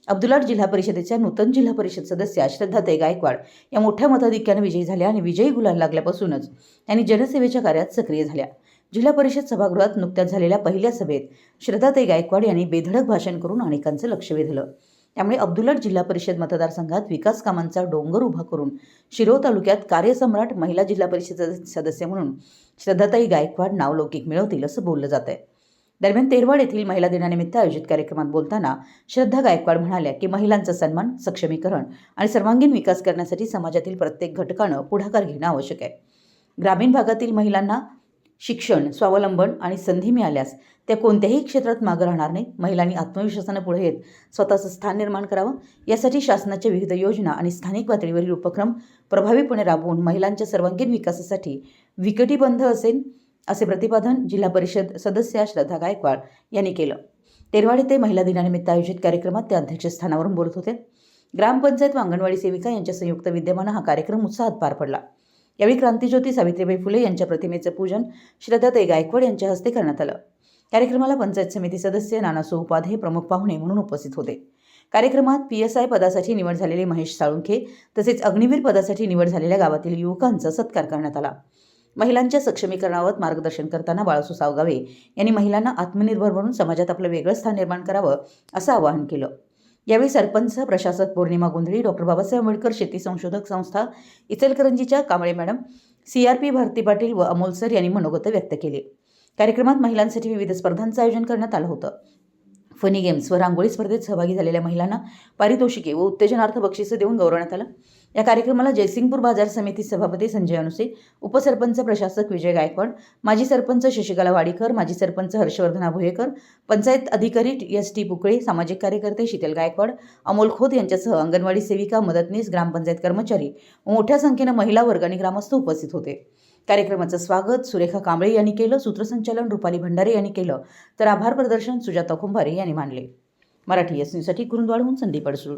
अब्दुलाट जिल्हा परिषदेच्या नूतन जिल्हा परिषद सदस्या श्रद्धाताई गायकवाड या मोठ्या मताधिक्याने विजयी झाल्या आणि विजयी गुलाल लागल्यापासूनच त्यांनी जनसेवेच्या कार्यात सक्रिय झाल्या। जिल्हा परिषद सभागृहात नुकत्याच झालेल्या पहिल्या सभेत श्रद्धाताई गायकवाड यांनी बेधडक भाषण करून अनेकांचं लक्ष वेधलं। त्यामुळे अब्दुलाट जिल्हा परिषद मतदारसंघात विकास कामांचा डोंगर उभा करून शिरोळ तालुक्यात कार्यसम्राट महिला जिल्हा परिषद सदस्य म्हणून श्रद्धाताई गायकवाड नावलौकिक मिळवतील असं बोललं जात आहे। दरम्यान तेरवाड येथील महिला दिनानिमित्त आयोजित कार्यक्रमात बोलताना श्रद्धा गायकवाड म्हणाल्या की महिलांचा सन्मान, सक्षमीकरण आणि सर्वांगीण विकास करण्यासाठी समाजातील प्रत्येक घटकानं पुढाकार घेणं आवश्यक आहे। ग्रामीण भागातील महिलांना शिक्षण, स्वावलंबन आणि संधी मिळाल्यास त्या कोणत्याही क्षेत्रात मागे राहणार नाही। महिलांनी आत्मविश्वासाने पुढे येत स्वतःचं स्थान निर्माण करावं, यासाठी शासनाच्या विविध योजना आणि स्थानिक पातळीवरील उपक्रम प्रभावीपणे राबवून महिलांच्या सर्वांगीण विकासासाठी विकटिबद्ध असेल असे प्रतिपादन जिल्हा परिषद सदस्या श्रद्धा गायकवाड यांनी केलं। तेरवाड येथे महिला दिनानिमित्त आयोजित कार्यक्रमात त्या अध्यक्षस्थानावरून बोलत होते। ग्रामपंचायत व अंगणवाडी सेविका यांच्या संयुक्त विद्यमाने हा कार्यक्रम उत्साहात पार पडला। यावेळी क्रांतिज्योती सावित्रीबाई फुले यांच्या प्रतिमेचं पूजन श्रद्धाताई गायकवाड यांच्या हस्ते करण्यात आलं। कार्यक्रमाला पंचायत समिती सदस्य नानासो उपाध्ये प्रमुख पाहुणे म्हणून उपस्थित होते। कार्यक्रमात PSI पदासाठी निवड झालेले महेश साळुंखे तसेच अग्निवीर पदासाठी निवड झालेल्या गावातील युवकांचा सत्कार करण्यात आला। महिलांच्या सक्षमीकरणावर मार्गदर्शन करताना बाळासू सावगावे यांनी महिलांना आत्मनिर्भर बनवून समाजात आपलं वेगळं स्थान निर्माण करावं असं आवाहन केलं। यावेळी सरपंच, प्रशासक पौर्णिमा गोंधळी, डॉ. बाबासाहेब आंबेडकर शेती संशोधक संस्था इचलकरंजीच्या कांबळे मॅडम, CRP भारती पाटील व अमोल सर यांनी मनोगत व्यक्त केले। कार्यक्रमात महिलांसाठी विविध स्पर्धांचं आयोजन करण्यात आलं होतं। फनी गेम्स व रांगोळी स्पर्धेत सहभागी झालेल्या महिलांना पारितोषिके व उत्तेजनार्थ बक्षिसे देऊन गौरवण्यात आलं। या कार्यक्रमाला जयसिंगपूर बाजार समिती सभापती संजय अनुसे, उपसरपंच प्रशासक विजय गायकवाड, माजी सरपंच शशिकला वाडीकर, माजी सरपंच हर्षवर्धन भोयेकर, पंचायत अधिकारी ST पुकळे, सामाजिक कार्यकर्ते शीतल गायकवाड, अमोल खोत यांच्यासह अंगणवाडी सेविका, मदतनीस, ग्रामपंचायत कर्मचारी व मोठ्या संख्येने महिला वर्ग आणि ग्रामस्थ उपस्थित होते। कार्यक्रमाचं स्वागत सुरेखा कांबळे यांनी केलं, सूत्रसंचालन रुपाली भंडारे यांनी केलं, तर आभार प्रदर्शन सुजाता कुंभारे यांनी मानले। मराठी न्यूजसाठी कुरुंदवाडहून संदीप अडसूळ।